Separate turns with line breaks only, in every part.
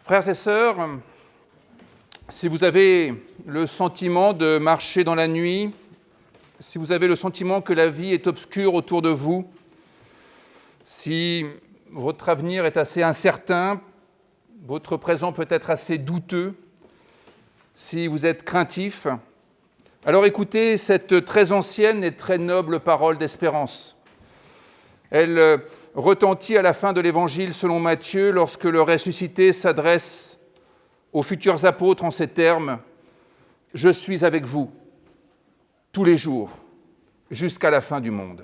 Frères et sœurs, si vous avez le sentiment de marcher dans la nuit, si vous avez le sentiment que la vie est obscure autour de vous, si votre avenir est assez incertain, votre présent peut être assez douteux, si vous êtes craintif, alors écoutez cette très ancienne et très noble parole d'espérance. Elle retentit à la fin de l'Évangile selon Matthieu lorsque le ressuscité s'adresse aux futurs apôtres en ces termes « Je suis avec vous tous les jours, jusqu'à la fin du monde ».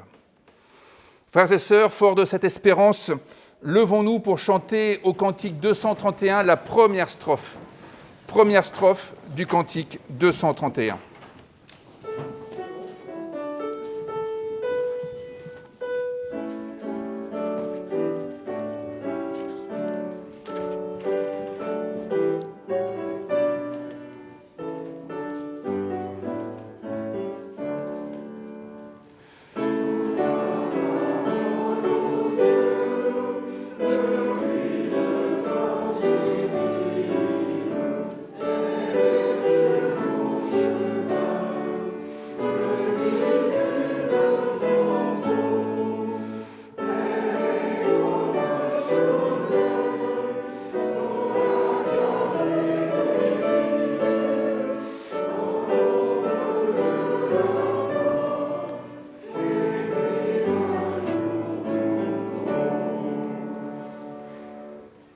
Frères et sœurs, forts de cette espérance, levons-nous pour chanter au cantique 231 la première strophe du cantique 231.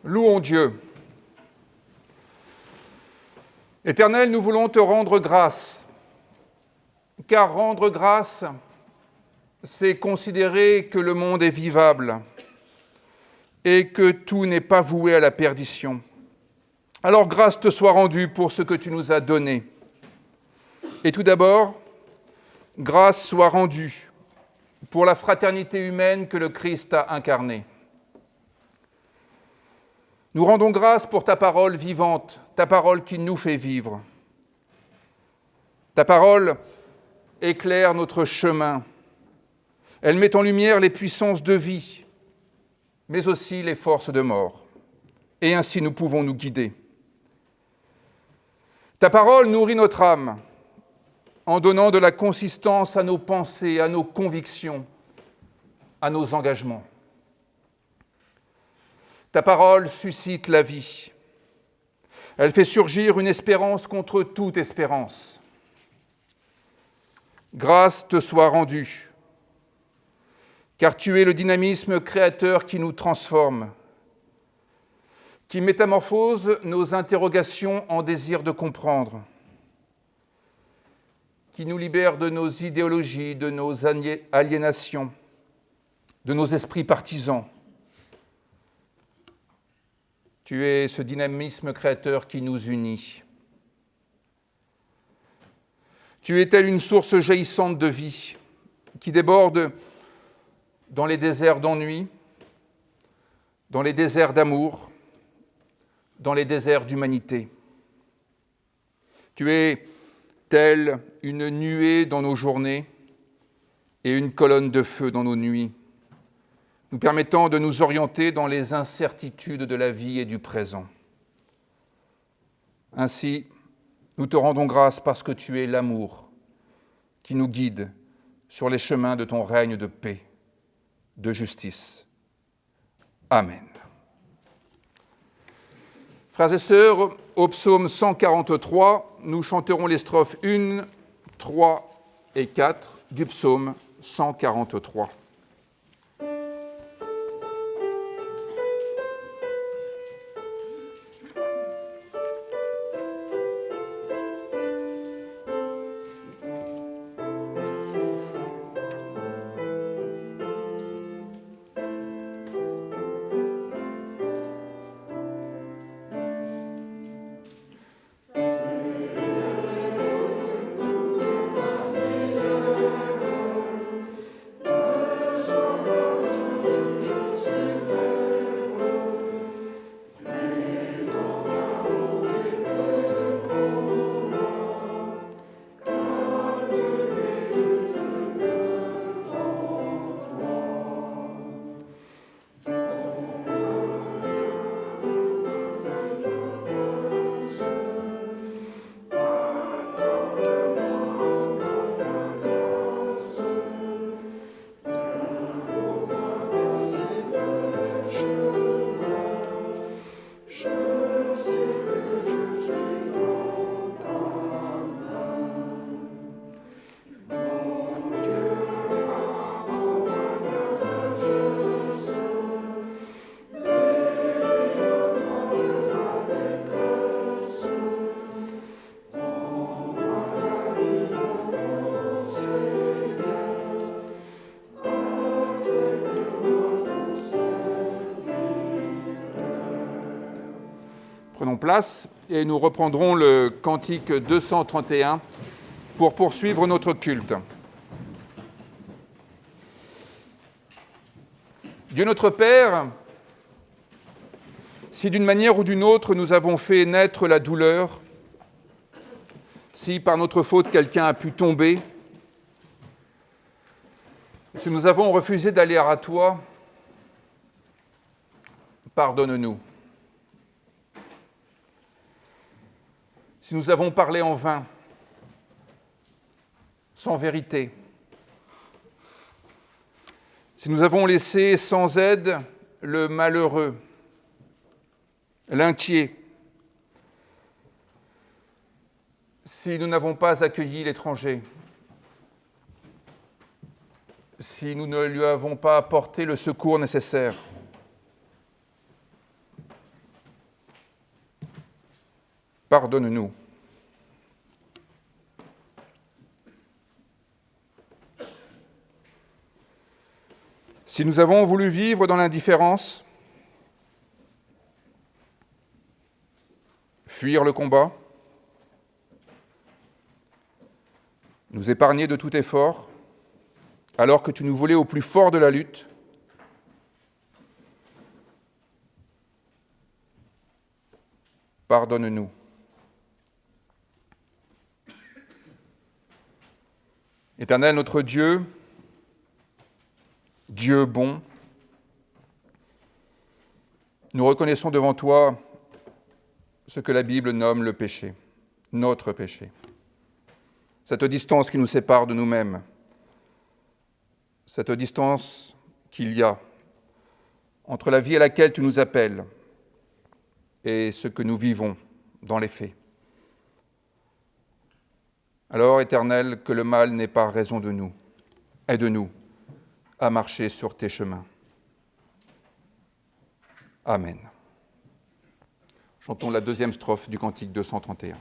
Louons Dieu. Éternel, nous voulons te rendre grâce, car rendre grâce, c'est considérer que le monde est vivable et que tout n'est pas voué à la perdition. Alors grâce te soit rendue pour ce que tu nous as donné. Et tout d'abord, grâce soit rendue pour la fraternité humaine que le Christ a incarnée. Nous rendons grâce pour ta parole vivante, ta parole qui nous fait vivre. Ta parole éclaire notre chemin. Elle met en lumière les puissances de vie, mais aussi les forces de mort. Et ainsi nous pouvons nous guider. Ta parole nourrit notre âme en donnant de la consistance à nos pensées, à nos convictions, à nos engagements. Ta parole suscite la vie. Elle fait surgir une espérance contre toute espérance. Grâce te soit rendue, car tu es le dynamisme créateur qui nous transforme, qui métamorphose nos interrogations en désir de comprendre, qui nous libère de nos idéologies, de nos aliénations, de nos esprits partisans. Tu es ce dynamisme créateur qui nous unit. Tu es telle une source jaillissante de vie qui déborde dans les déserts d'ennui, dans les déserts d'amour, dans les déserts d'humanité. Tu es telle une nuée dans nos journées et une colonne de feu dans nos nuits, nous permettant de nous orienter dans les incertitudes de la vie et du présent. Ainsi, nous te rendons grâce parce que tu es l'amour qui nous guide sur les chemins de ton règne de paix, de justice. Amen. Frères et sœurs, au psaume 143, nous chanterons les strophes 1, 3 et 4 du psaume 143. Prenons place et nous reprendrons le cantique 231 pour poursuivre notre culte. Dieu notre Père, si d'une manière ou d'une autre nous avons fait naître la douleur, si par notre faute quelqu'un a pu tomber, si nous avons refusé d'aller à toi, pardonne-nous. Si nous avons parlé en vain, sans vérité, si nous avons laissé sans aide le malheureux, l'inquiet, si nous n'avons pas accueilli l'étranger, si nous ne lui avons pas apporté le secours nécessaire, pardonne-nous. Si nous avons voulu vivre dans l'indifférence, fuir le combat, nous épargner de tout effort, alors que tu nous voulais au plus fort de la lutte, pardonne-nous. Éternel notre Dieu, Dieu bon, nous reconnaissons devant toi ce que la Bible nomme le péché, notre péché. Cette distance qui nous sépare de nous-mêmes, cette distance qu'il y a entre la vie à laquelle tu nous appelles et ce que nous vivons dans les faits. Alors, Éternel, que le mal n'ait pas raison de nous. Aide-nous à marcher sur tes chemins. Amen. Chantons la deuxième strophe du cantique 231.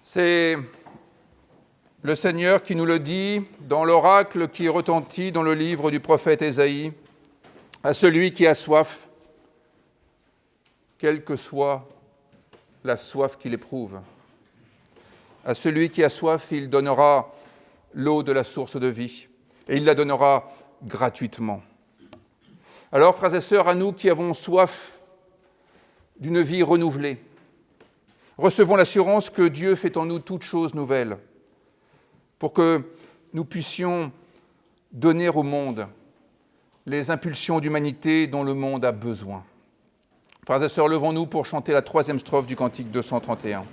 C'est le Seigneur qui nous le dit dans l'oracle qui retentit dans le livre du prophète Ésaïe, à celui qui a soif, quelle que soit la soif qu'il éprouve. À celui qui a soif, il donnera l'eau de la source de vie, et il la donnera gratuitement. Alors, frères et sœurs, à nous qui avons soif d'une vie renouvelée, recevons l'assurance que Dieu fait en nous toutes choses nouvelles, pour que nous puissions donner au monde les impulsions d'humanité dont le monde a besoin. Frères et sœurs, levons-nous pour chanter la troisième strophe du cantique 231.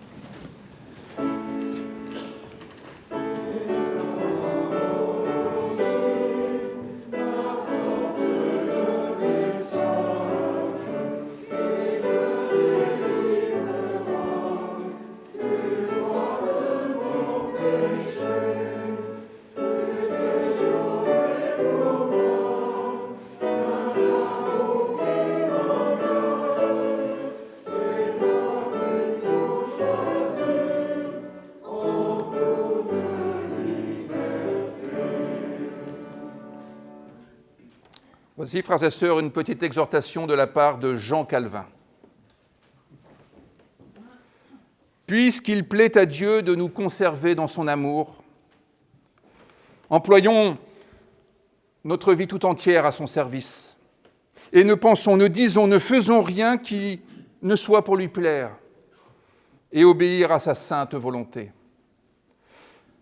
Voici, frères et sœurs, une petite exhortation de la part de Jean Calvin. Puisqu'il plaît à Dieu de nous conserver dans son amour, employons notre vie tout entière à son service et ne disons, ne faisons rien qui ne soit pour lui plaire et obéir à sa sainte volonté.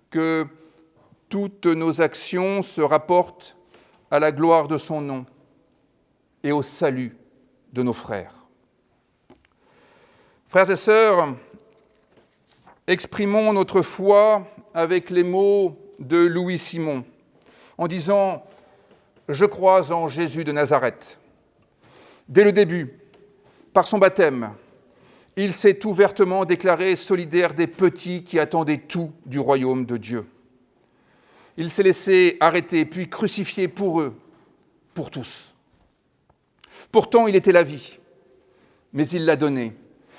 Que toutes nos actions se rapportent à la gloire de son nom et au salut de nos frères. Frères et sœurs, exprimons notre foi avec les mots de Louis Simon, en disant « Je crois en Jésus de Nazareth ». Dès le début, par son baptême, il s'est ouvertement déclaré solidaire des petits qui attendaient tout du royaume de Dieu. Il s'est laissé arrêter, puis crucifier pour eux, pour tous. Pourtant, il était la vie, mais il l'a donnée.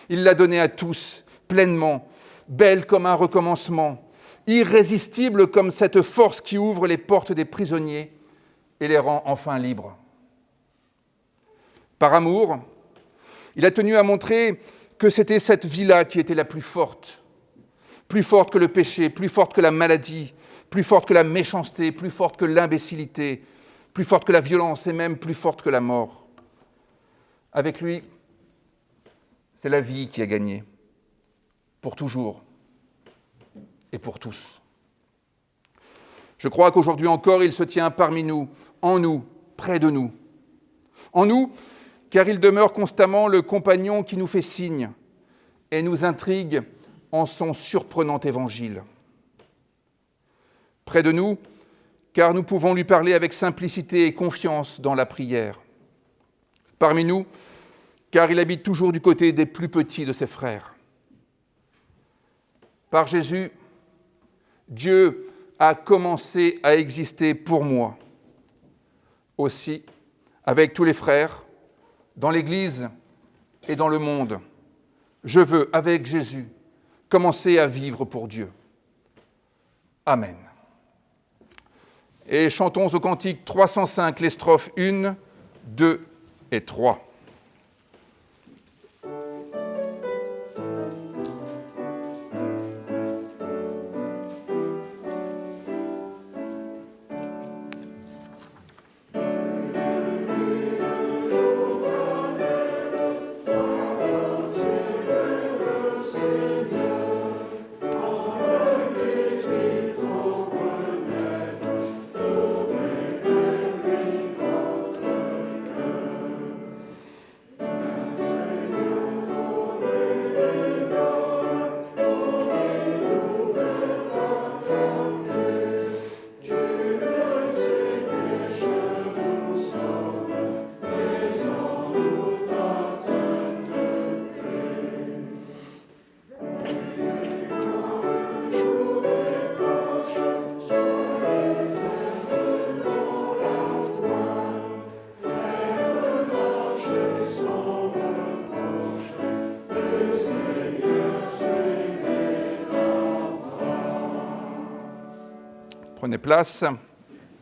Il l'a donnée à tous, pleinement, belle comme un recommencement, irrésistible comme cette force qui ouvre les portes des prisonniers et les rend enfin libres. Par amour, il a tenu à montrer que c'était cette vie-là qui était la plus forte que le péché, plus forte que la maladie, plus forte que la méchanceté, plus forte que l'imbécilité, plus forte que la violence et même plus forte que la mort. Avec lui, c'est la vie qui a gagné, pour toujours et pour tous. Je crois qu'aujourd'hui encore, il se tient parmi nous, en nous, près de nous. En nous, car il demeure constamment le compagnon qui nous fait signe et nous intrigue en son surprenant évangile. Près de nous, car nous pouvons lui parler avec simplicité et confiance dans la prière. Parmi nous, car il habite toujours du côté des plus petits de ses frères. Par Jésus, Dieu a commencé à exister pour moi. Aussi, avec tous les frères, dans l'Église et dans le monde, je veux, avec Jésus, commencer à vivre pour Dieu. Amen. Et chantons au cantique 305 les strophes 1, 2 et 3. Prenez place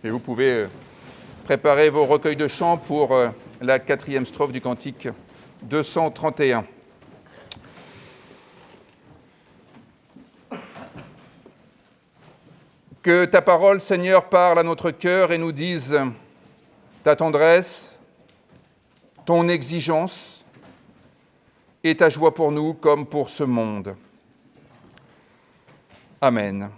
et vous pouvez préparer vos recueils de chants pour la 4e strophe du cantique 231. Que ta parole, Seigneur, parle à notre cœur et nous dise ta tendresse, ton exigence et ta joie pour nous comme pour ce monde. Amen.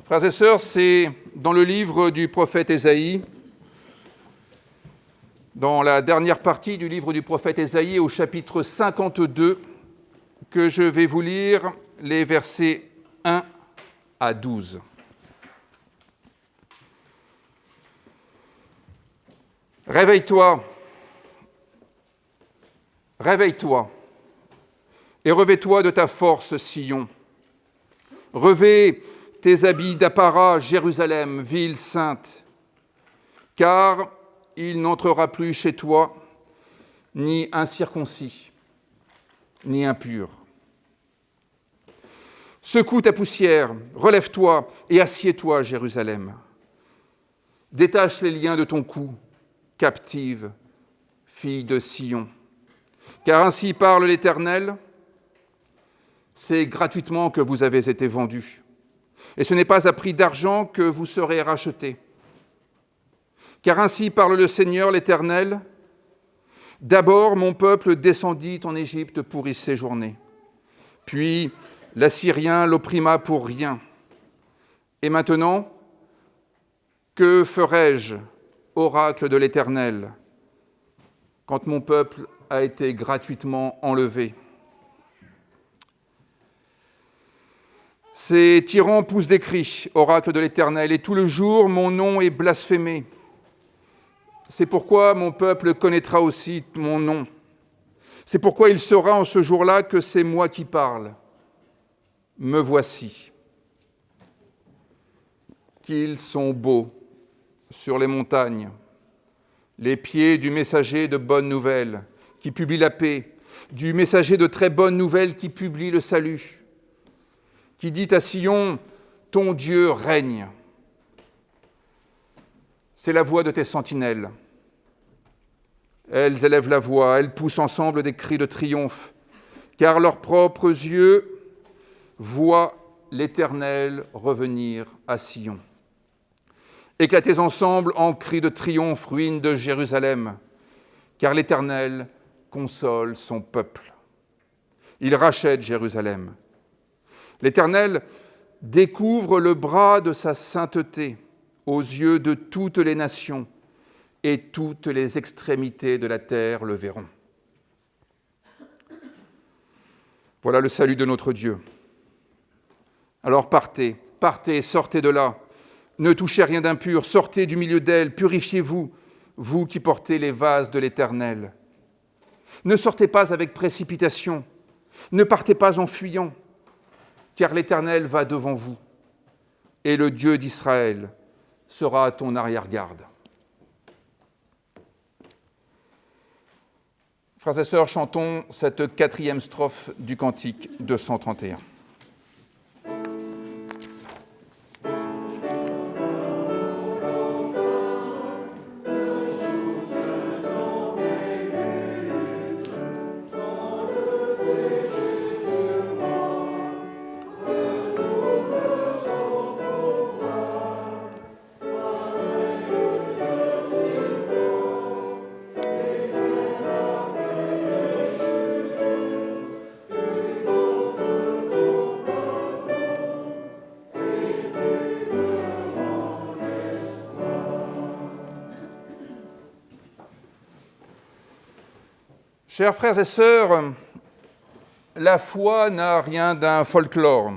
Frères et sœurs, c'est dans le livre du prophète Ésaïe, dans la dernière partie du livre du prophète Ésaïe, au chapitre 52, que je vais vous lire les versets 1 à 12. Réveille-toi, réveille-toi, et revêt-toi de ta force, Sion. Revêt tes habits d'apparat, Jérusalem, ville sainte, car il n'entrera plus chez toi ni incirconcis, ni impur. Secoue ta poussière, relève-toi et assieds-toi, Jérusalem. Détache les liens de ton cou, captive, fille de Sion. Car ainsi parle l'Éternel, c'est gratuitement que vous avez été vendus. Et ce n'est pas à prix d'argent que vous serez rachetés. Car ainsi parle le Seigneur l'Éternel, d'abord mon peuple descendit en Égypte pour y séjourner. Puis l'Assyrien l'opprima pour rien. Et maintenant, que ferai-je, oracle de l'Éternel, quand mon peuple a été gratuitement enlevé ? Ces tyrans poussent des cris, oracle de l'Éternel, et tout le jour mon nom est blasphémé. C'est pourquoi mon peuple connaîtra aussi mon nom. C'est pourquoi il saura en ce jour-là que c'est moi qui parle. Me voici. Qu'ils sont beaux sur les montagnes, les pieds du messager de bonnes nouvelles qui publie la paix, du messager de très bonnes nouvelles qui publie le salut, qui dit à Sion, ton Dieu règne. C'est la voix de tes sentinelles. Elles élèvent la voix, elles poussent ensemble des cris de triomphe, car leurs propres yeux voient l'Éternel revenir à Sion. Éclatez ensemble en cris de triomphe, ruines de Jérusalem, car l'Éternel console son peuple. Il rachète Jérusalem. L'Éternel découvre le bras de sa sainteté aux yeux de toutes les nations, et toutes les extrémités de la terre le verront. Voilà le salut de notre Dieu. Alors partez, partez, sortez de là. Ne touchez rien d'impur, sortez du milieu d'elle, purifiez-vous, vous qui portez les vases de l'Éternel. Ne sortez pas avec précipitation, ne partez pas en fuyant, car l'Éternel va devant vous, et le Dieu d'Israël sera à ton arrière-garde. Frères et sœurs, chantons cette 4e strophe du cantique 231. Chers frères et sœurs, la foi n'a rien d'un folklore.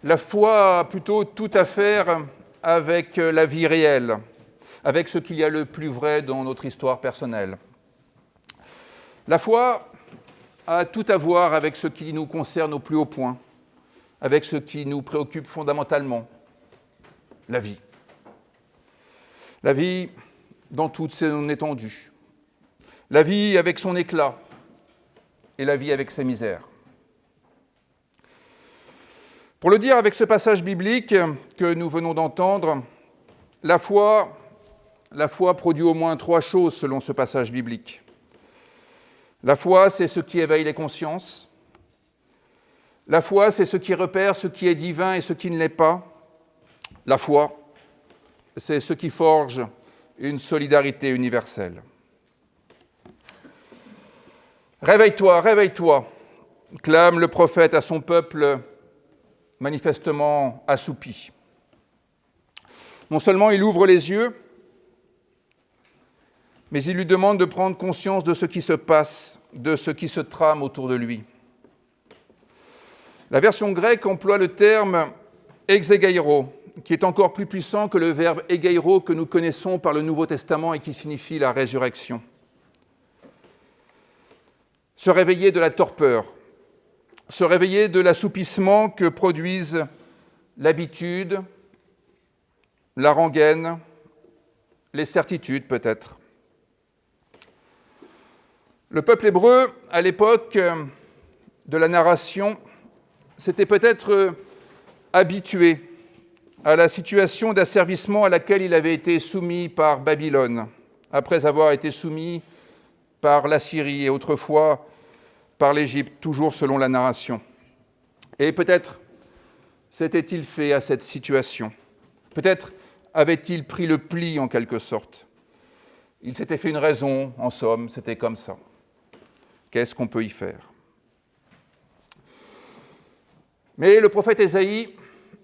La foi a plutôt tout à faire avec la vie réelle, avec ce qu'il y a le plus vrai dans notre histoire personnelle. La foi a tout à voir avec ce qui nous concerne au plus haut point, avec ce qui nous préoccupe fondamentalement, la vie. La vie dans toute son étendue. La vie avec son éclat et la vie avec ses misères. Pour le dire avec ce passage biblique que nous venons d'entendre, la foi produit au moins 3 choses selon ce passage biblique. La foi, c'est ce qui éveille les consciences. La foi, c'est ce qui repère ce qui est divin et ce qui ne l'est pas. La foi, c'est ce qui forge une solidarité universelle. « Réveille-toi, réveille-toi » clame le prophète à son peuple manifestement assoupi. Non seulement il ouvre les yeux, mais il lui demande de prendre conscience de ce qui se passe, de ce qui se trame autour de lui. La version grecque emploie le terme « exegeiro », qui est encore plus puissant que le verbe « egeiro » que nous connaissons par le Nouveau Testament et qui signifie la résurrection. Se réveiller de la torpeur, se réveiller de l'assoupissement que produisent l'habitude, la rengaine, les certitudes peut-être. Le peuple hébreu, à l'époque de la narration, s'était peut-être habitué à la situation d'asservissement à laquelle il avait été soumis par Babylone, après avoir été soumis par l'Assyrie et autrefois par l'Égypte, toujours selon la narration. Et peut-être s'était-il fait à cette situation. Peut-être avait-il pris le pli en quelque sorte. Il s'était fait une raison, en somme, c'était comme ça. Qu'est-ce qu'on peut y faire? Mais le prophète Ésaïe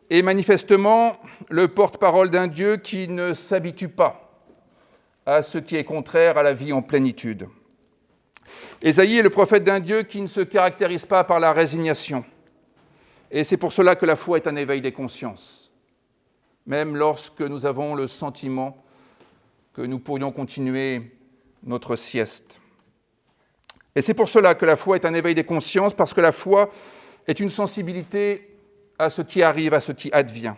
est manifestement le porte-parole d'un Dieu qui ne s'habitue pas à ce qui est contraire à la vie en plénitude. Ésaïe est le prophète d'un Dieu qui ne se caractérise pas par la résignation. Et c'est pour cela que la foi est un éveil des consciences, même lorsque nous avons le sentiment que nous pourrions continuer notre sieste. Et c'est pour cela que la foi est un éveil des consciences, parce que la foi est une sensibilité à ce qui arrive, à ce qui advient.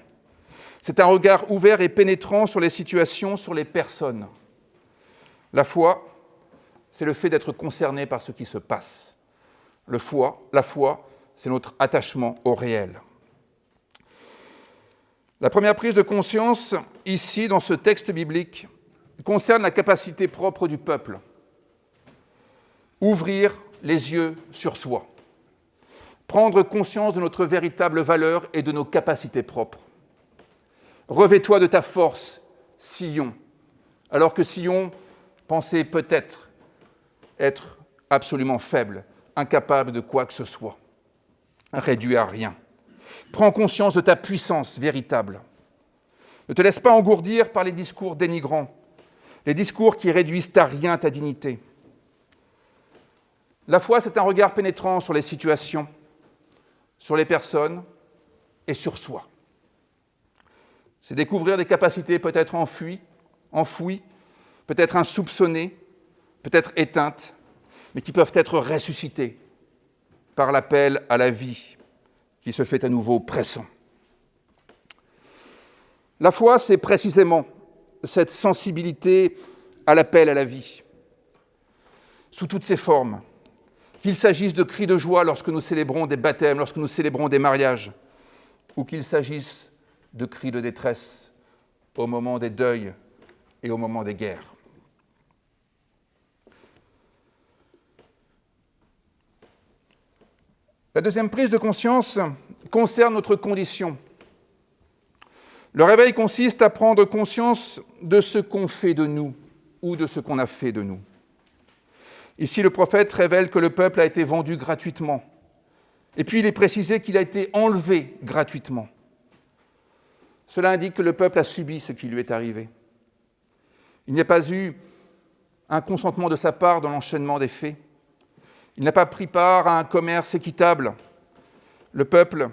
C'est un regard ouvert et pénétrant sur les situations, sur les personnes. La foi, c'est le fait d'être concerné par ce qui se passe. La foi, c'est notre attachement au réel. La première prise de conscience, ici, dans ce texte biblique, concerne la capacité propre du peuple. Ouvrir les yeux sur soi. Prendre conscience de notre véritable valeur et de nos capacités propres. Revêt-toi de ta force, Sion, alors que Sion pensait peut-être être absolument faible, incapable de quoi que ce soit, réduit à rien. Prends conscience de ta puissance véritable. Ne te laisse pas engourdir par les discours dénigrants, les discours qui réduisent à rien ta dignité. La foi, c'est un regard pénétrant sur les situations, sur les personnes et sur soi. C'est découvrir des capacités peut-être enfouies, peut-être insoupçonnées, peut-être éteintes, mais qui peuvent être ressuscitées par l'appel à la vie qui se fait à nouveau pressant. La foi, c'est précisément cette sensibilité à l'appel à la vie, sous toutes ses formes, qu'il s'agisse de cris de joie lorsque nous célébrons des baptêmes, lorsque nous célébrons des mariages, ou qu'il s'agisse de cris de détresse au moment des deuils et au moment des guerres. La deuxième prise de conscience concerne notre condition. Le réveil consiste à prendre conscience de ce qu'on fait de nous ou de ce qu'on a fait de nous. Ici, le prophète révèle que le peuple a été vendu gratuitement. Et puis, il est précisé qu'il a été enlevé gratuitement. Cela indique que le peuple a subi ce qui lui est arrivé. Il n'y a pas eu un consentement de sa part dans l'enchaînement des faits. Il n'a pas pris part à un commerce équitable. Le peuple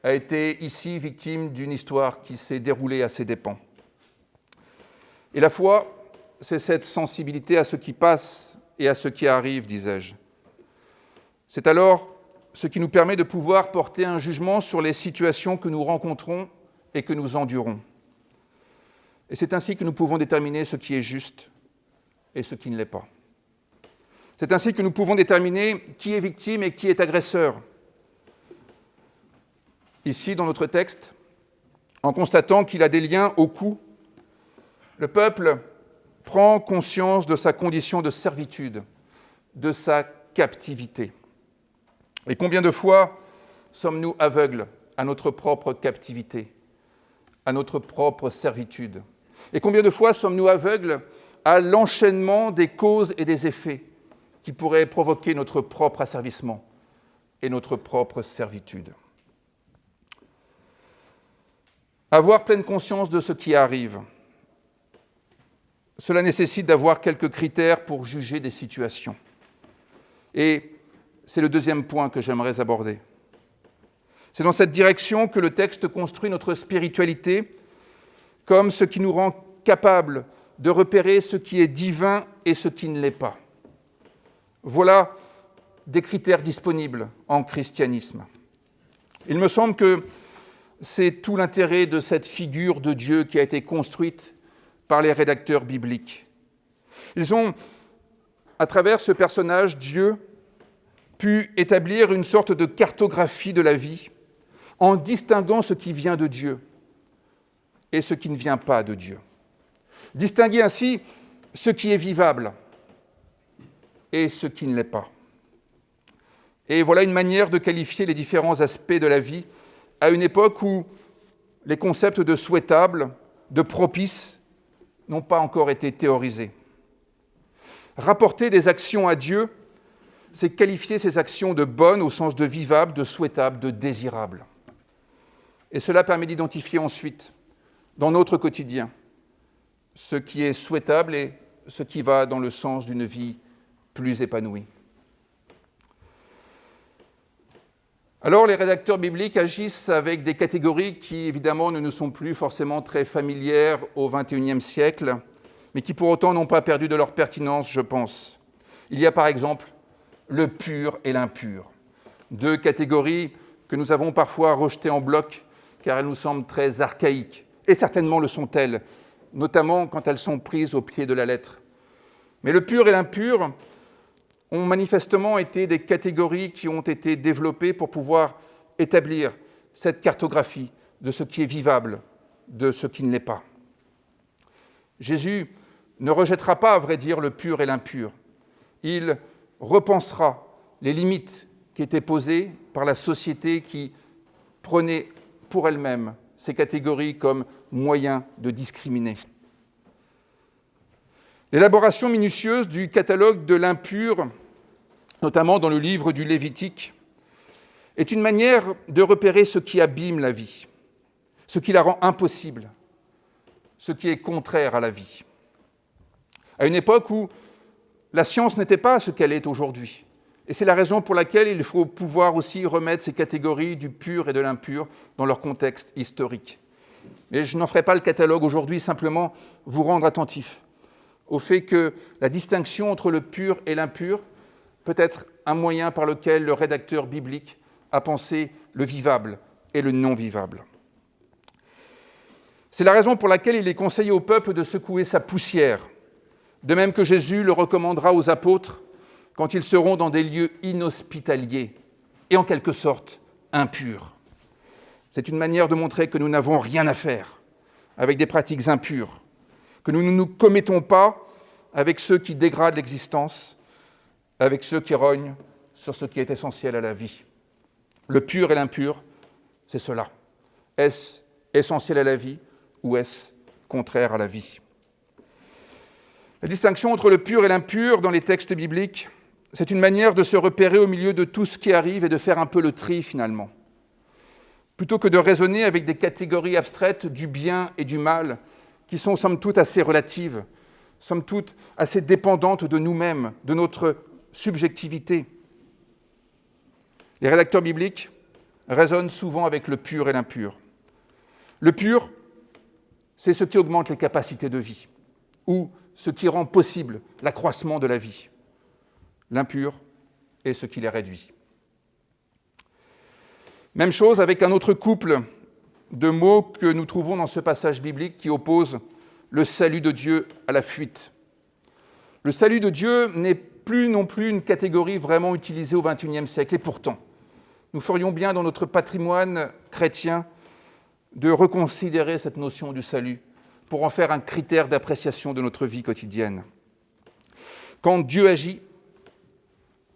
a été ici victime d'une histoire qui s'est déroulée à ses dépens. Et la foi, c'est cette sensibilité à ce qui passe et à ce qui arrive, disais-je. C'est alors ce qui nous permet de pouvoir porter un jugement sur les situations que nous rencontrons et que nous endurons. Et c'est ainsi que nous pouvons déterminer ce qui est juste et ce qui ne l'est pas. C'est ainsi que nous pouvons déterminer qui est victime et qui est agresseur. Ici, dans notre texte, en constatant qu'il a des liens au cou, le peuple prend conscience de sa condition de servitude, de sa captivité. Et combien de fois sommes-nous aveugles à notre propre captivité, à notre propre servitude? Et combien de fois sommes-nous aveugles à l'enchaînement des causes et des effets qui pourraient provoquer notre propre asservissement et notre propre servitude? Avoir pleine conscience de ce qui arrive, cela nécessite d'avoir quelques critères pour juger des situations. Et c'est le deuxième point que j'aimerais aborder. C'est dans cette direction que le texte construit notre spiritualité comme ce qui nous rend capables de repérer ce qui est divin et ce qui ne l'est pas. Voilà des critères disponibles en christianisme. Il me semble que c'est tout l'intérêt de cette figure de Dieu qui a été construite par les rédacteurs bibliques. Ils ont, à travers ce personnage, Dieu, pu établir une sorte de cartographie de la vie en distinguant ce qui vient de Dieu et ce qui ne vient pas de Dieu. Distinguer ainsi ce qui est vivable et ce qui ne l'est pas. Et voilà une manière de qualifier les différents aspects de la vie à une époque où les concepts de souhaitable, de propice, n'ont pas encore été théorisés. Rapporter des actions à Dieu, c'est qualifier ces actions de bonnes au sens de vivable, de souhaitable, de désirable. Et cela permet d'identifier ensuite, dans notre quotidien, ce qui est souhaitable et ce qui va dans le sens d'une vie plus épanouie. Alors les rédacteurs bibliques agissent avec des catégories qui évidemment ne nous sont plus forcément très familières au XXIe siècle, mais qui pour autant n'ont pas perdu de leur pertinence, je pense. Il y a par exemple le pur et l'impur, deux catégories que nous avons parfois rejetées en bloc car elles nous semblent très archaïques, et certainement le sont-elles, notamment quand elles sont prises au pied de la lettre. Mais le pur et l'impur ont manifestement été des catégories qui ont été développées pour pouvoir établir cette cartographie de ce qui est vivable, de ce qui ne l'est pas. Jésus ne rejettera pas, à vrai dire, le pur et l'impur. Il repensera les limites qui étaient posées par la société qui prenait pour elle-même ces catégories comme moyen de discriminer. L'élaboration minutieuse du catalogue de l'impur, notamment dans le livre du Lévitique, est une manière de repérer ce qui abîme la vie, ce qui la rend impossible, ce qui est contraire à la vie. À une époque où la science n'était pas ce qu'elle est aujourd'hui. Et c'est la raison pour laquelle il faut pouvoir aussi remettre ces catégories du pur et de l'impur dans leur contexte historique. Mais je n'en ferai pas le catalogue aujourd'hui, simplement vous rendre attentif au fait que la distinction entre le pur et l'impur peut être un moyen par lequel le rédacteur biblique a pensé le vivable et le non-vivable. C'est la raison pour laquelle il est conseillé au peuple de secouer sa poussière, de même que Jésus le recommandera aux apôtres quand ils seront dans des lieux inhospitaliers et en quelque sorte impurs. C'est une manière de montrer que nous n'avons rien à faire avec des pratiques impures, que nous ne nous commettons pas avec ceux qui dégradent l'existence, avec ceux qui rognent sur ce qui est essentiel à la vie. Le pur et l'impur, c'est cela. Est-ce essentiel à la vie ou est-ce contraire à la vie ? La distinction entre le pur et l'impur dans les textes bibliques, c'est une manière de se repérer au milieu de tout ce qui arrive et de faire un peu le tri finalement. Plutôt que de raisonner avec des catégories abstraites du bien et du mal, qui sont somme toute assez relatives, somme toute assez dépendantes de nous-mêmes, de notre subjectivité. Les rédacteurs bibliques raisonnent souvent avec le pur et l'impur. Le pur, c'est ce qui augmente les capacités de vie, ou ce qui rend possible l'accroissement de la vie. L'impur est ce qui les réduit. Même chose avec un autre couple de mots que nous trouvons dans ce passage biblique qui oppose le salut de Dieu à la fuite. Le salut de Dieu n'est plus non plus une catégorie vraiment utilisée au XXIe siècle, et pourtant, nous ferions bien dans notre patrimoine chrétien de reconsidérer cette notion du salut pour en faire un critère d'appréciation de notre vie quotidienne. Quand Dieu agit,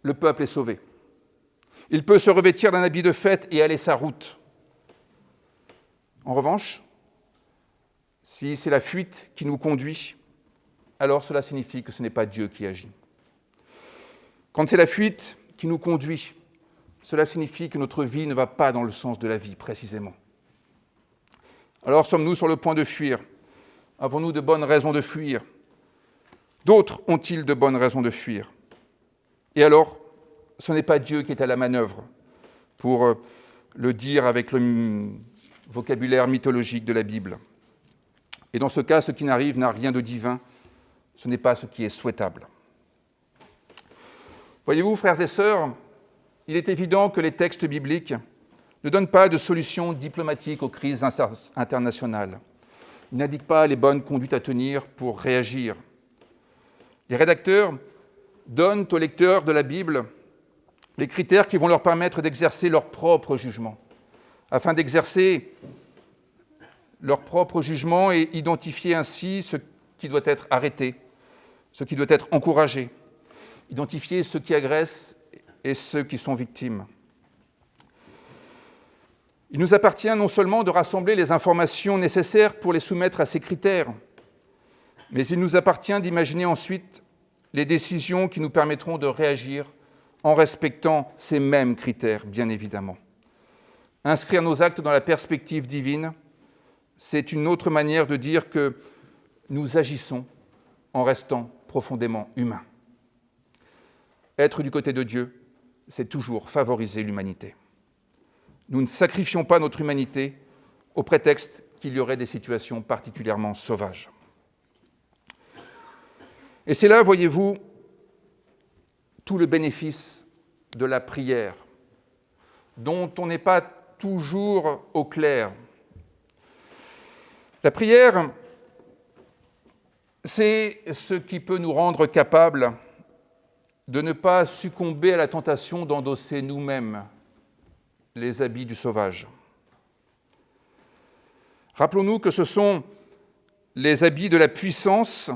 le peuple est sauvé. Il peut se revêtir d'un habit de fête et aller sa route. En revanche, si c'est la fuite qui nous conduit, alors cela signifie que ce n'est pas Dieu qui agit. Quand c'est la fuite qui nous conduit, cela signifie que notre vie ne va pas dans le sens de la vie, précisément. Alors sommes-nous sur le point de fuir ? Avons-nous de bonnes raisons de fuir ? D'autres ont-ils de bonnes raisons de fuir ? Et alors, ce n'est pas Dieu qui est à la manœuvre, pour le dire avec le vocabulaire mythologique de la Bible. Et dans ce cas, ce qui n'arrive n'a rien de divin, ce n'est pas ce qui est souhaitable. Voyez-vous, frères et sœurs, il est évident que les textes bibliques ne donnent pas de solution diplomatique aux crises internationales. Ils n'indiquent pas les bonnes conduites à tenir pour réagir. Les rédacteurs donnent aux lecteurs de la Bible les critères qui vont leur permettre d'exercer leur propre jugement, afin d'exercer leur propre jugement et identifier ainsi ce qui doit être arrêté, ce qui doit être encouragé, identifier ceux qui agressent et ceux qui sont victimes. Il nous appartient non seulement de rassembler les informations nécessaires pour les soumettre à ces critères, mais il nous appartient d'imaginer ensuite les décisions qui nous permettront de réagir en respectant ces mêmes critères, bien évidemment. Inscrire nos actes dans la perspective divine, c'est une autre manière de dire que nous agissons en restant profondément humains. Être du côté de Dieu, c'est toujours favoriser l'humanité. nous ne sacrifions pas notre humanité au prétexte qu'il y aurait des situations particulièrement sauvages. Et c'est là, voyez-vous, tout le bénéfice de la prière, dont on n'est pas toujours au clair. La prière, c'est ce qui peut nous rendre capables de ne pas succomber à la tentation d'endosser nous-mêmes les habits du sauvage. Rappelons-nous que ce sont les habits de la puissance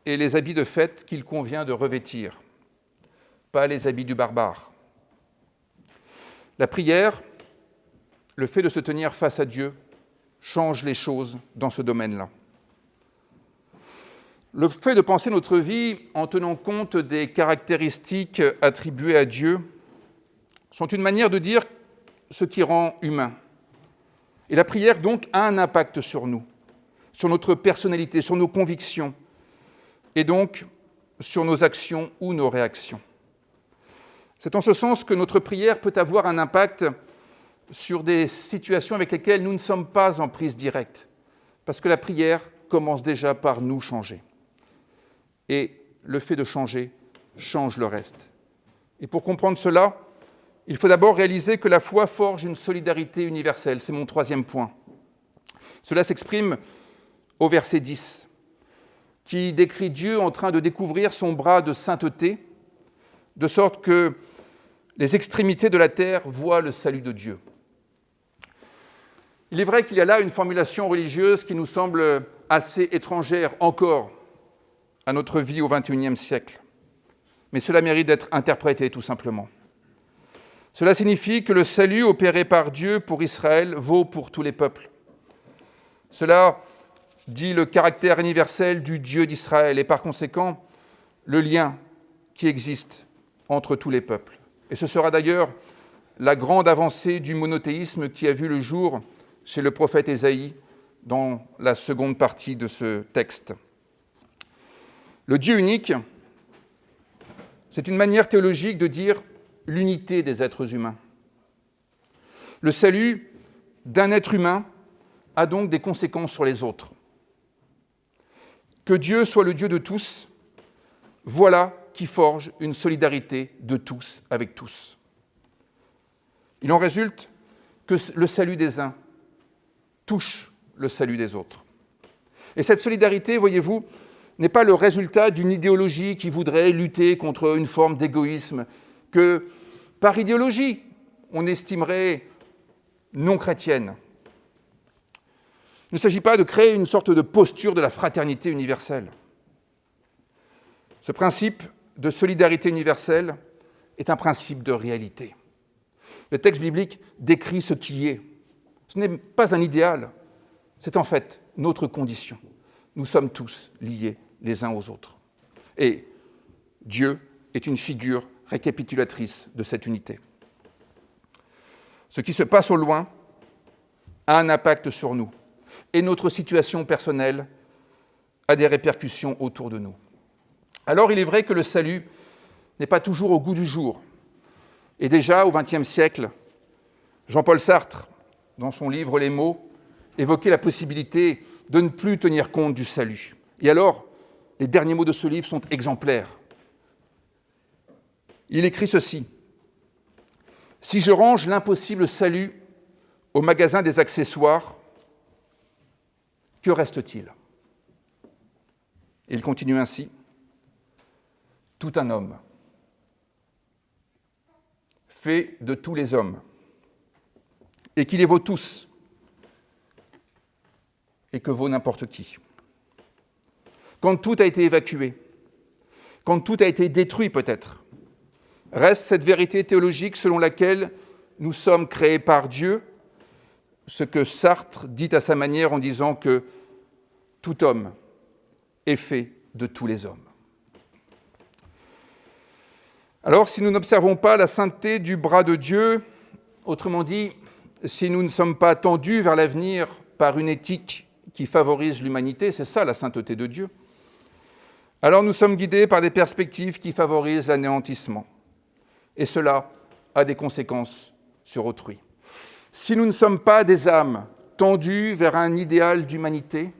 et les habits de fête qu'il convient de revêtir, pas les habits du barbare. La prière, le fait de se tenir face à Dieu, change les choses dans ce domaine-là. Le fait de penser notre vie en tenant compte des caractéristiques attribuées à Dieu sont une manière de dire ce qui rend humain. Et la prière, donc, a un impact sur nous, sur notre personnalité, sur nos convictions, et donc sur nos actions ou nos réactions. C'est en ce sens que notre prière peut avoir un impact sur des situations avec lesquelles nous ne sommes pas en prise directe, parce que la prière commence déjà par nous changer. Et le fait de changer change le reste. Et pour comprendre cela, il faut d'abord réaliser que la foi forge une solidarité universelle. C'est mon troisième point. Cela s'exprime au verset 10, qui décrit Dieu en train de découvrir son bras de sainteté, de sorte que les extrémités de la terre voient le salut de Dieu. Il est vrai qu'il y a là une formulation religieuse qui nous semble assez étrangère encore à notre vie au XXIe siècle. Mais cela mérite d'être interprété tout simplement. Cela signifie que le salut opéré par Dieu pour Israël vaut pour tous les peuples. Cela dit le caractère universel du Dieu d'Israël et par conséquent le lien qui existe entre tous les peuples. Et ce sera d'ailleurs la grande avancée du monothéisme qui a vu le jour chez le prophète Ésaïe dans la seconde partie de ce texte. Le Dieu unique, c'est une manière théologique de dire l'unité des êtres humains. Le salut d'un être humain a donc des conséquences sur les autres. Que Dieu soit le Dieu de tous, voilà qui forge une solidarité de tous avec tous. Il en résulte que le salut des uns touche le salut des autres. Et cette solidarité, voyez-vous, n'est pas le résultat d'une idéologie qui voudrait lutter contre une forme d'égoïsme que, par idéologie, on estimerait non chrétienne. Il ne s'agit pas de créer une sorte de posture de la fraternité universelle. Ce principe de solidarité universelle est un principe de réalité. Le texte biblique décrit ce qui est. Ce n'est pas un idéal, c'est en fait notre condition. Nous sommes tous liés les uns aux autres. Et Dieu est une figure récapitulatrice de cette unité. Ce qui se passe au loin a un impact sur nous, et notre situation personnelle a des répercussions autour de nous. Alors il est vrai que le salut n'est pas toujours au goût du jour. Et déjà au XXe siècle, Jean-Paul Sartre, dans son livre « Les mots », évoquait la possibilité de ne plus tenir compte du salut. Et alors, les derniers mots de ce livre sont exemplaires. Il écrit ceci : « Si je range l'impossible salut au magasin des accessoires, que reste-t-il » Il continue ainsi : « Tout un homme, fait de tous les hommes, et qui les vaut tous, et que vaut n'importe qui. Quand tout a été évacué, quand tout a été détruit peut-être, reste cette vérité théologique selon laquelle nous sommes créés par Dieu, ce que Sartre dit à sa manière en disant que tout homme est fait de tous les hommes. Alors, si nous n'observons pas la sainteté du bras de Dieu, autrement dit, si nous ne sommes pas tendus vers l'avenir par une éthique qui favorise l'humanité, c'est ça la sainteté de Dieu, alors nous sommes guidés par des perspectives qui favorisent l'anéantissement. Et cela a des conséquences sur autrui. Si nous ne sommes pas des âmes tendues vers un idéal d'humanité,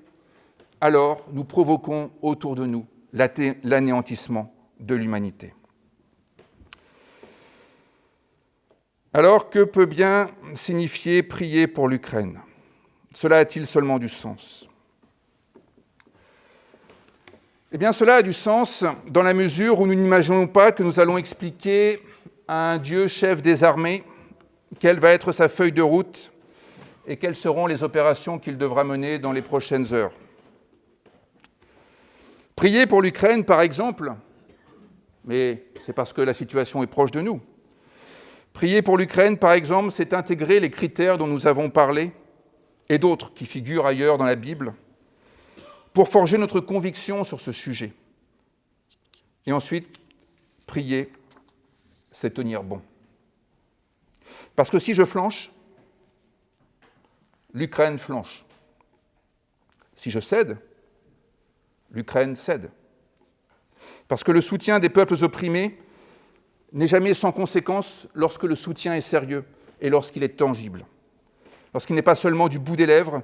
alors nous provoquons autour de nous l'anéantissement de l'humanité. Alors, que peut bien signifier prier pour l'Ukraine ? Cela a-t-il seulement du sens ? Eh bien, cela a du sens dans la mesure où nous n'imaginons pas que nous allons expliquer à un Dieu chef des armées quelle va être sa feuille de route et quelles seront les opérations qu'il devra mener dans les prochaines heures. Prier pour l'Ukraine, par exemple, mais c'est parce que la situation est proche de nous. Prier pour l'Ukraine, par exemple, c'est intégrer les critères dont nous avons parlé et d'autres qui figurent ailleurs dans la Bible pour forger notre conviction sur ce sujet. Et ensuite, prier, c'est tenir bon. Parce que si je flanche, l'Ukraine flanche. Si je cède, l'Ukraine cède. Parce que le soutien des peuples opprimés n'est jamais sans conséquence lorsque le soutien est sérieux et lorsqu'il est tangible. Lorsqu'il n'est pas seulement du bout des lèvres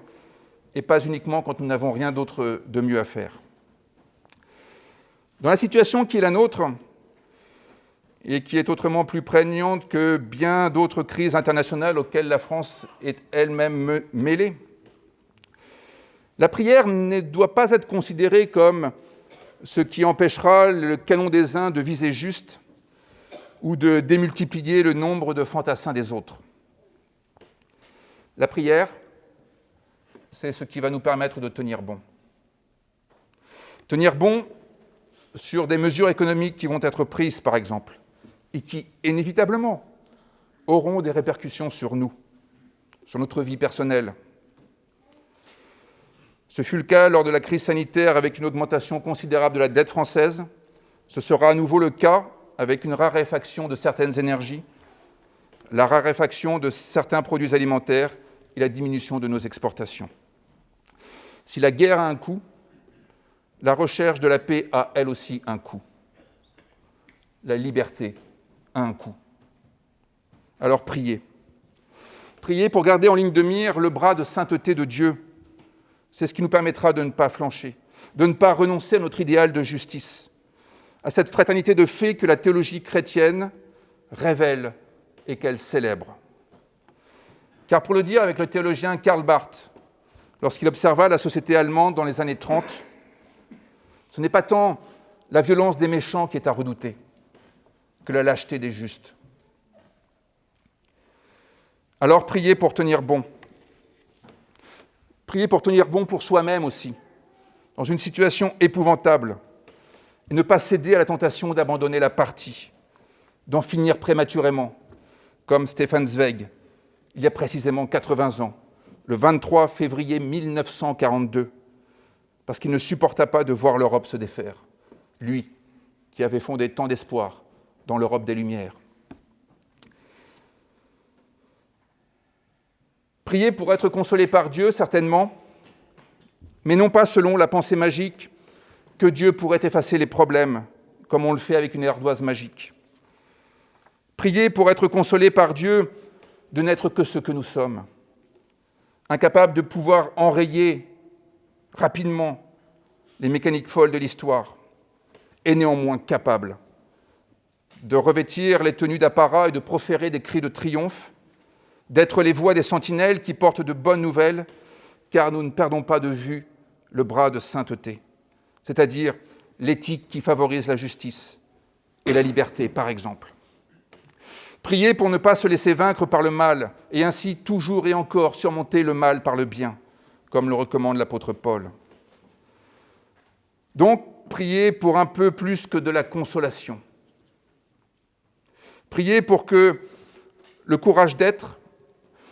et pas uniquement quand nous n'avons rien d'autre de mieux à faire. Dans la situation qui est la nôtre, et qui est autrement plus prégnante que bien d'autres crises internationales auxquelles la France est elle-même mêlée, la prière ne doit pas être considérée comme ce qui empêchera le canon des uns de viser juste ou de démultiplier le nombre de fantassins des autres. La prière, c'est ce qui va nous permettre de tenir bon. Tenir bon sur des mesures économiques qui vont être prises, par exemple, et qui, inévitablement, auront des répercussions sur nous, sur notre vie personnelle. Ce fut le cas lors de la crise sanitaire avec une augmentation considérable de la dette française. Ce sera à nouveau le cas avec une raréfaction de certaines énergies, la raréfaction de certains produits alimentaires et la diminution de nos exportations. Si la guerre a un coût, la recherche de la paix a elle aussi un coût. La liberté a un coût. Alors priez. Priez pour garder en ligne de mire le bras de sainteté de Dieu. C'est ce qui nous permettra de ne pas flancher, de ne pas renoncer à notre idéal de justice, à cette fraternité de fait que la théologie chrétienne révèle et qu'elle célèbre. Car pour le dire avec le théologien Karl Barth, lorsqu'il observa la société allemande dans les années 30, ce n'est pas tant la violence des méchants qui est à redouter que la lâcheté des justes. Alors priez pour tenir bon. Priez pour tenir bon pour soi-même aussi, dans une situation épouvantable, et ne pas céder à la tentation d'abandonner la partie, d'en finir prématurément, comme Stefan Zweig, il y a précisément 80 ans, le 23 février 1942, parce qu'il ne supporta pas de voir l'Europe se défaire, lui qui avait fondé tant d'espoir dans l'Europe des Lumières. Prier pour être consolé par Dieu, certainement, mais non pas selon la pensée magique que Dieu pourrait effacer les problèmes, comme on le fait avec une ardoise magique. Prier pour être consolé par Dieu de n'être que ce que nous sommes, incapables de pouvoir enrayer rapidement les mécaniques folles de l'histoire, et néanmoins capables de revêtir les tenues d'apparat et de proférer des cris de triomphe, d'être les voix des sentinelles qui portent de bonnes nouvelles, car nous ne perdons pas de vue le bras de sainteté, c'est-à-dire l'éthique qui favorise la justice et la liberté, par exemple. Priez pour ne pas se laisser vaincre par le mal, et ainsi toujours et encore surmonter le mal par le bien, comme le recommande l'apôtre Paul. Donc, priez pour un peu plus que de la consolation. Priez pour que le courage d'être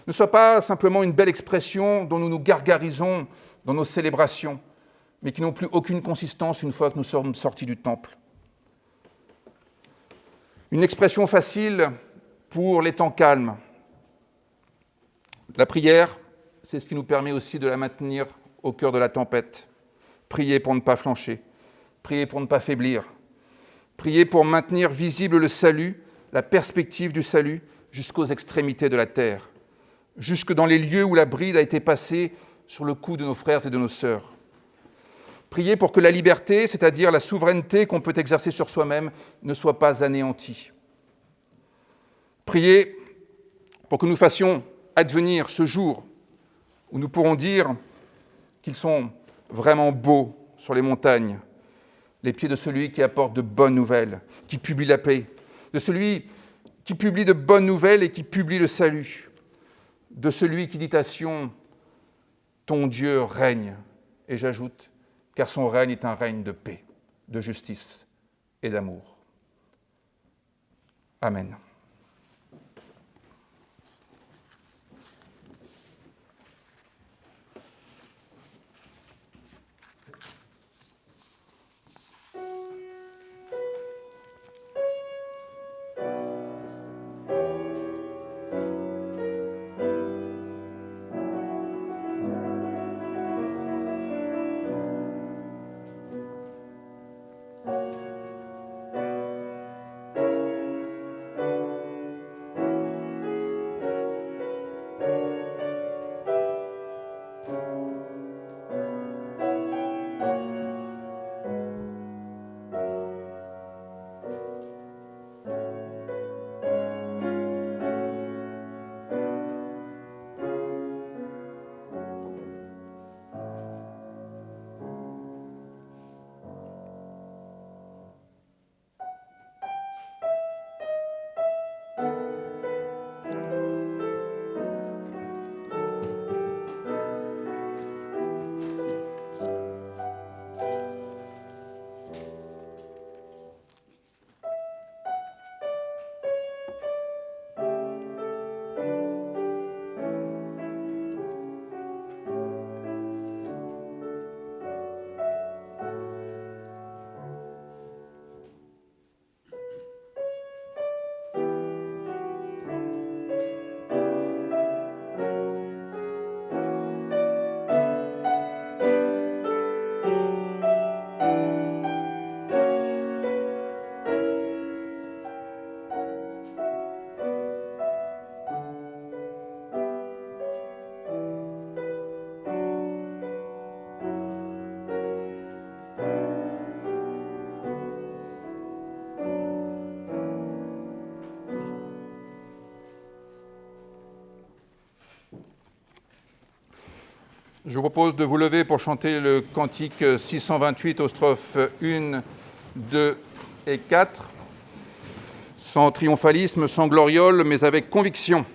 ne soit pas simplement une belle expression dont nous nous gargarisons dans nos célébrations, mais qui n'ont plus aucune consistance une fois que nous sommes sortis du temple. Une expression facile pour les temps calmes. La prière, c'est ce qui nous permet aussi de la maintenir au cœur de la tempête. Priez pour ne pas flancher, priez pour ne pas faiblir, priez pour maintenir visible le salut, la perspective du salut, jusqu'aux extrémités de la terre, jusque dans les lieux où la bride a été passée sur le cou de nos frères et de nos sœurs. Priez pour que la liberté, c'est-à-dire la souveraineté qu'on peut exercer sur soi-même, ne soit pas anéantie. Priez pour que nous fassions advenir ce jour où nous pourrons dire qu'ils sont vraiment beaux sur les montagnes, les pieds de celui qui apporte de bonnes nouvelles, qui publie la paix, de celui qui publie de bonnes nouvelles et qui publie le salut, de celui qui dit à Sion, ton Dieu règne, et j'ajoute, car son règne est un règne de paix, de justice et d'amour. Amen. Je vous propose de vous lever pour chanter le cantique 628 aux strophes 1, 2 et 4, sans triomphalisme, sans gloriole, mais avec conviction.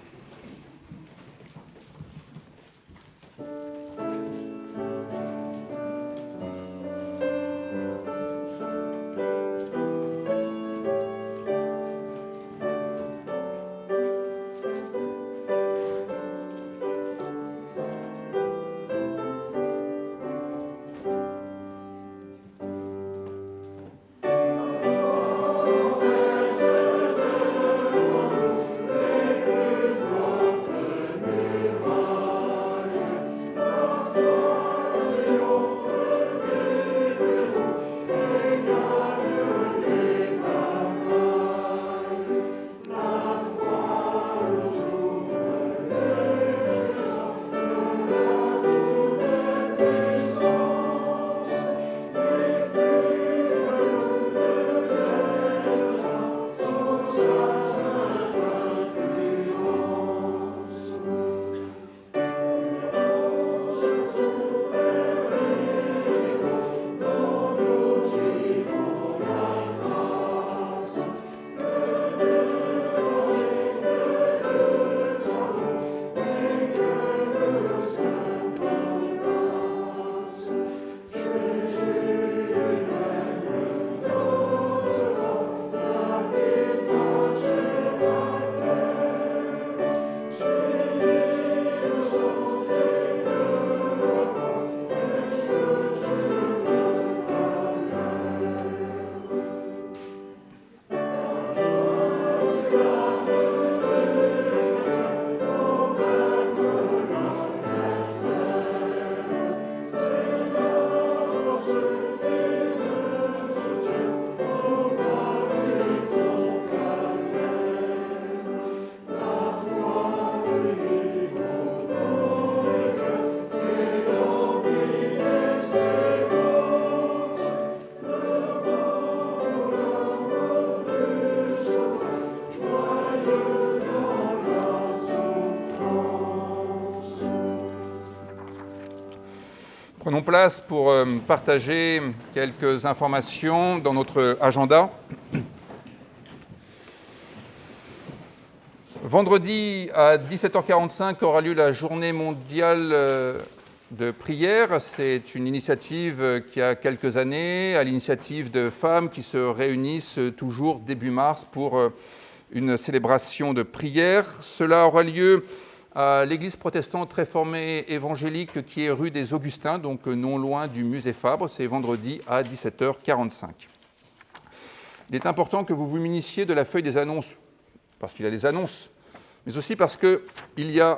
Prenons place pour partager quelques informations dans notre agenda. Vendredi à 17h45 aura lieu la journée mondiale de prière. C'est une initiative qui a quelques années, à l'initiative de femmes qui se réunissent toujours début mars pour une célébration de prière. Cela aura lieu à l'église protestante réformée évangélique qui est rue des Augustins, donc non loin du musée Fabre. C'est vendredi à 17h45. Il est important que vous vous munissiez de la feuille des annonces, parce qu'il y a des annonces, mais aussi parce qu'il y a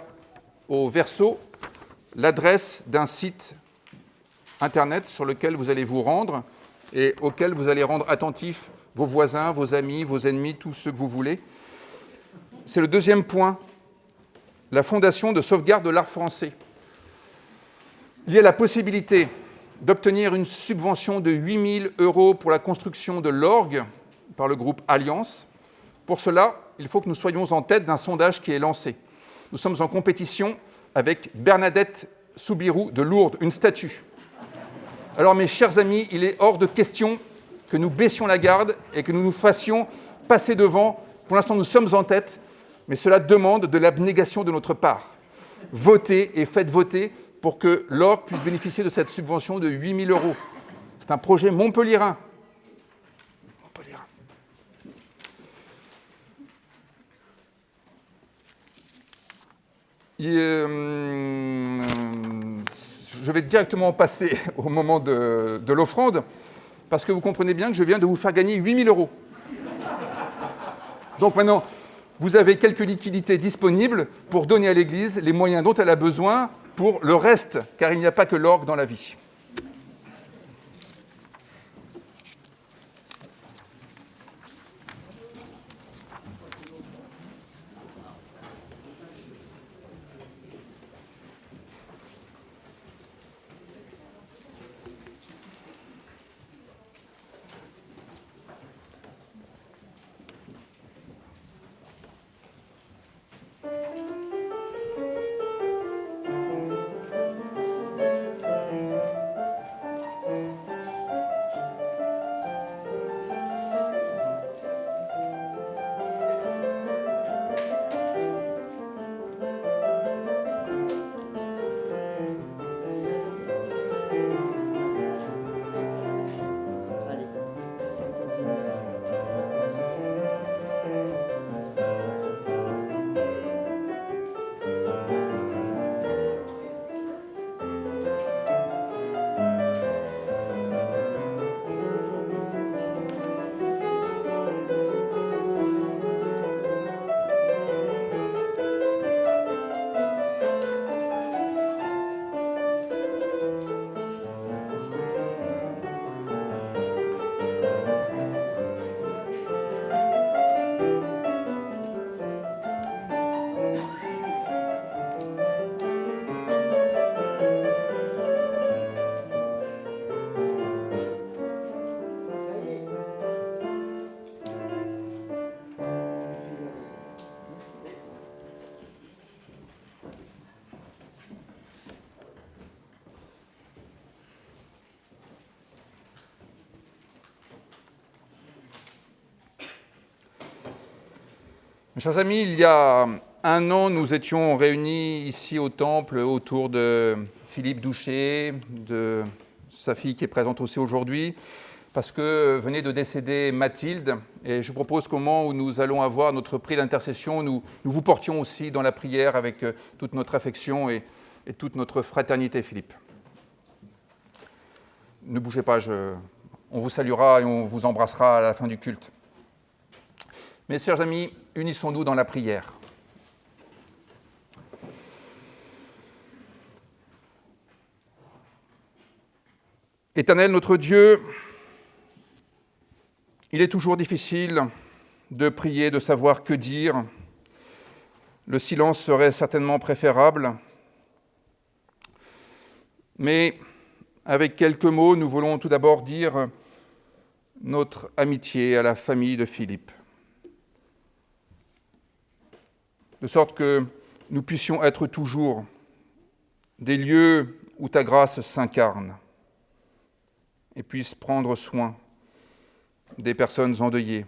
au verso l'adresse d'un site internet sur lequel vous allez vous rendre et auquel vous allez rendre attentifs vos voisins, vos amis, vos ennemis, tous ceux que vous voulez. C'est le deuxième point. La Fondation de sauvegarde de l'art français. Il y a la possibilité d'obtenir une subvention de 8 000 € pour la construction de l'orgue par le groupe Alliance. Pour cela, il faut que nous soyons en tête d'un sondage qui est lancé. Nous sommes en compétition avec Bernadette Soubirous de Lourdes, une statue. Alors, mes chers amis, il est hors de question que nous baissions la garde et que nous nous fassions passer devant. Pour l'instant, nous sommes en tête, mais cela demande de l'abnégation de notre part. Votez et faites voter pour que l'orgue puisse bénéficier de cette subvention de 8 000 €. C'est un projet montpelliérain. Je vais directement passer au moment de l'offrande, parce que vous comprenez bien que je viens de vous faire gagner 8 000 €. Donc maintenant, vous avez quelques liquidités disponibles pour donner à l'Église les moyens dont elle a besoin pour le reste, car il n'y a pas que l'orgue dans la vie. Mes chers amis, il y a un an, nous étions réunis ici au Temple autour de Philippe Douchet, de sa fille qui est présente aussi aujourd'hui, parce que venait de décéder Mathilde. Et je propose qu'au moment où nous allons avoir notre prix d'intercession, nous vous portions aussi dans la prière avec toute notre affection et toute notre fraternité, Philippe. Ne bougez pas, on vous saluera et on vous embrassera à la fin du culte. Mes chers amis, unissons-nous dans la prière. Éternel, notre Dieu, il est toujours difficile de prier, de savoir que dire. Le silence serait certainement préférable. Mais avec quelques mots, nous voulons tout d'abord dire notre amitié à la famille de Philippe. De sorte que nous puissions être toujours des lieux où ta grâce s'incarne et puisse prendre soin des personnes endeuillées.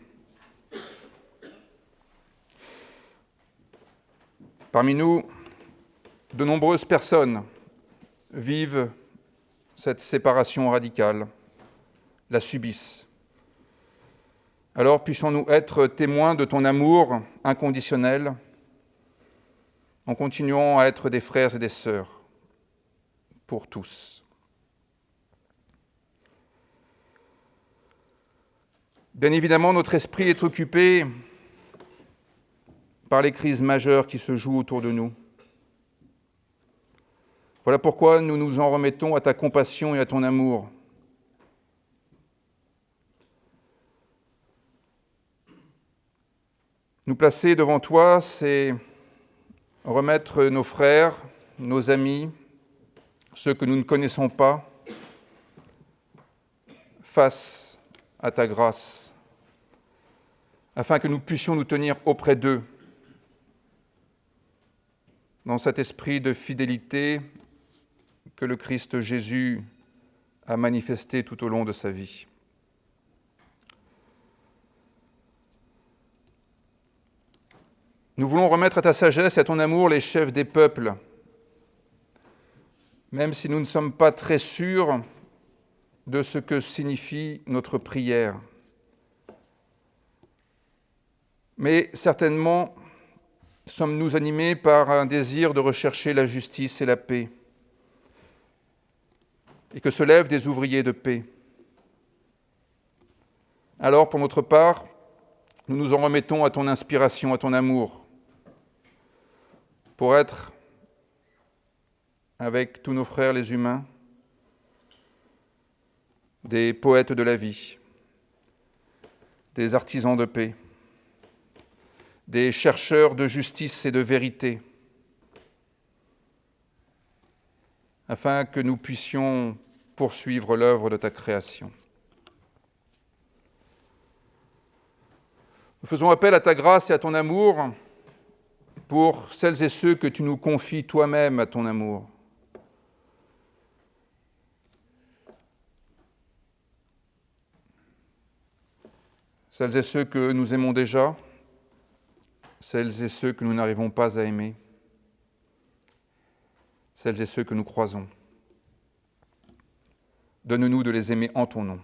Parmi nous, de nombreuses personnes vivent cette séparation radicale, la subissent. Alors puissions-nous être témoins de ton amour inconditionnel en continuant à être des frères et des sœurs pour tous. Bien évidemment, notre esprit est occupé par les crises majeures qui se jouent autour de nous. Voilà pourquoi nous nous en remettons à ta compassion et à ton amour. Nous placer devant toi, c'est remettre nos frères, nos amis, ceux que nous ne connaissons pas, face à ta grâce, afin que nous puissions nous tenir auprès d'eux, dans cet esprit de fidélité que le Christ Jésus a manifesté tout au long de sa vie. Nous voulons remettre à ta sagesse et à ton amour les chefs des peuples, même si nous ne sommes pas très sûrs de ce que signifie notre prière. Mais certainement sommes-nous animés par un désir de rechercher la justice et la paix, et que se lèvent des ouvriers de paix. Alors, pour notre part, nous nous en remettons à ton inspiration, à ton amour, pour être, avec tous nos frères les humains, des poètes de la vie, des artisans de paix, des chercheurs de justice et de vérité, afin que nous puissions poursuivre l'œuvre de ta création. Nous faisons appel à ta grâce et à ton amour pour celles et ceux que tu nous confies toi-même à ton amour. Celles et ceux que nous aimons déjà, celles et ceux que nous n'arrivons pas à aimer, celles et ceux que nous croisons. Donne-nous de les aimer en ton nom.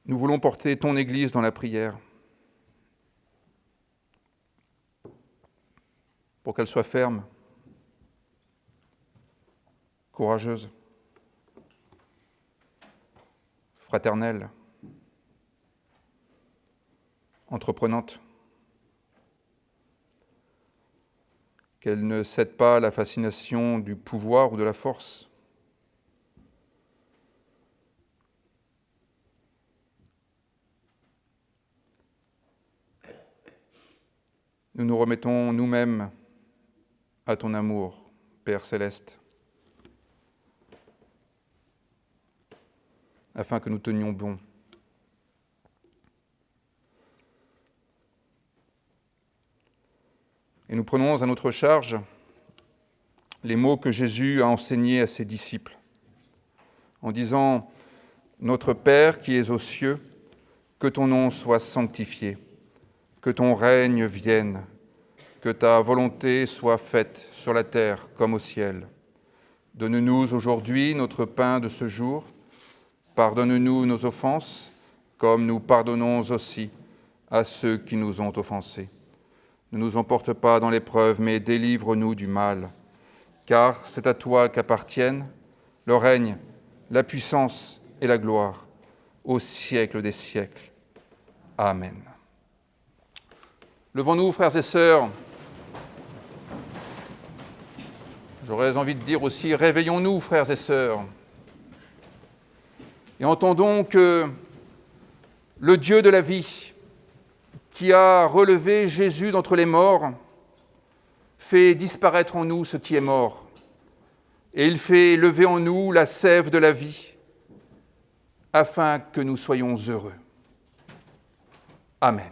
Nous voulons porter ton Église dans la prière pour qu'elle soit ferme, courageuse, fraternelle, entreprenante, qu'elle ne cède pas à la fascination du pouvoir ou de la force, nous nous remettons nous-mêmes à ton amour, Père céleste, afin que nous tenions bon. Et nous prenons à notre charge les mots que Jésus a enseignés à ses disciples, en disant « Notre Père qui es aux cieux, que ton nom soit sanctifié, que ton règne vienne, que ta volonté soit faite sur la terre comme au ciel. Donne-nous aujourd'hui notre pain de ce jour. Pardonne-nous nos offenses, comme nous pardonnons aussi à ceux qui nous ont offensés. Ne nous emporte pas dans l'épreuve, mais délivre-nous du mal. Car c'est à toi qu'appartiennent le règne, la puissance et la gloire, au siècle des siècles. Amen. Levons-nous, frères et sœurs. J'aurais envie de dire aussi, réveillons-nous, frères et sœurs. Et entendons que le Dieu de la vie, qui a relevé Jésus d'entre les morts, fait disparaître en nous ce qui est mort. Et il fait lever en nous la sève de la vie, afin que nous soyons heureux. Amen.